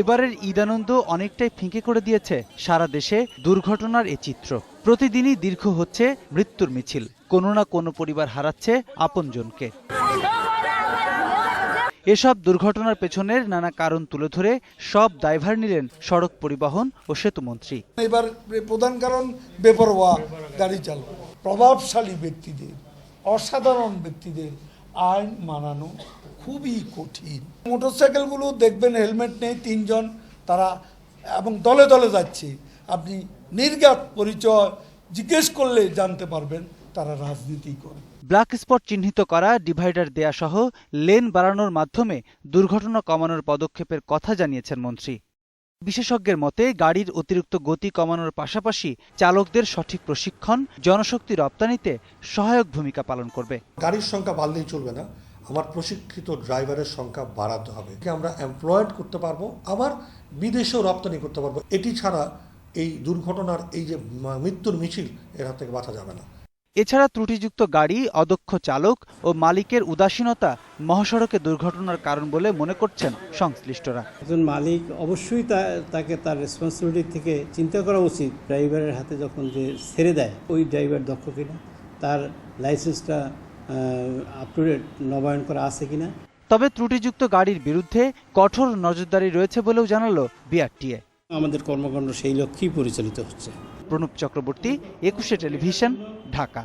এবারের ঈদ আনন্দ অনেকটাই ফিকে করে দিয়েছে সারা দেশে দুর্ঘটনার এ চিত্র। প্রতিদিনই দীর্ঘ হচ্ছে মৃত্যুর মিছিল, কোনো না কোনো পরিবার হারাচ্ছে আপনজনকে। এসব দুর্ঘটনার পেছনের নানা কারণ তুলে ধরে সব দায়ভার নিলেন সড়ক পরিবহন ও সেতুমন্ত্রী। এবার প্রধান কারণ বেপরোয়া গাড়ি চালক। প্রভাবশালী ব্যক্তিদের, অসাধারণ ব্যক্তিদের আইন মানানো খুবই কঠিন। মোটরসাইকেলগুলো দেখবেন হেলমেট নেই, 3 জন তারা, এবং দলে দলে যাচ্ছে। আপনি নির্ঘাত পরিচয় জিজ্ঞেস করলে জানতে পারবেন তারা রাজনীতি করে। ব্ল্যাক স্পট চিহ্নিত করা, ডিভাইডার দেয়া সহ লেন বাড়ানোর মাধ্যমে দুর্ঘটনা কমানোর পদক্ষেপের কথা জানিয়েছেন মন্ত্রী। বিশেষজ্ঞের মতে গাড়ির অতিরিক্ত গতি কমানোর পাশাপাশি চালকদের সঠিক প্রশিক্ষণ জনশক্তি রপ্তানিতে সহায়ক ভূমিকা পালন করবে। গাড়ির সংখ্যা বাড়লেই চলবে না, আমার প্রশিক্ষিত ড্রাইভারের সংখ্যা বাড়াতে হবে। আমরা এমপ্লয়েড করতে পারবো, আবার বিদেশেও রপ্তানি করতে পারবো। এটি ছাড়া এই দুর্ঘটনার এই যে মৃত্যুর মিছিল, এর হাত থেকে বাঁচা যাবে না। এছাড়া ত্রুটিযুক্ত গাড়ি, অদক্ষ চালক ও মালিকের উদাসীনতা মহাসড়কে দুর্ঘটনার কারণ বলে মনে করছেন সংশ্লিষ্টরা। একজন মালিক অবশ্যই তাকে তার রেসপন্সিবিলিটি থেকে চিন্তা করা উচিত, ড্রাইভারের হাতে যখন যে ছেড়ে দেয় ওই ড্রাইভার দক্ষ কিনা, তার লাইসেন্সটা আপ টু ডেট নবায়ন করা আছে কিনা। তবে ত্রুটিযুক্ত গাড়ির বিরুদ্ধে কঠোর নজরদারি রয়েছে বলেও জানালো বিআরটিএ। আমাদের কর্মকাণ্ড সেই লক্ষ্যেই পরিচালিত হচ্ছে। প্রণব চক্রবর্তী, 21 টেলিভিশন, ঢাকা।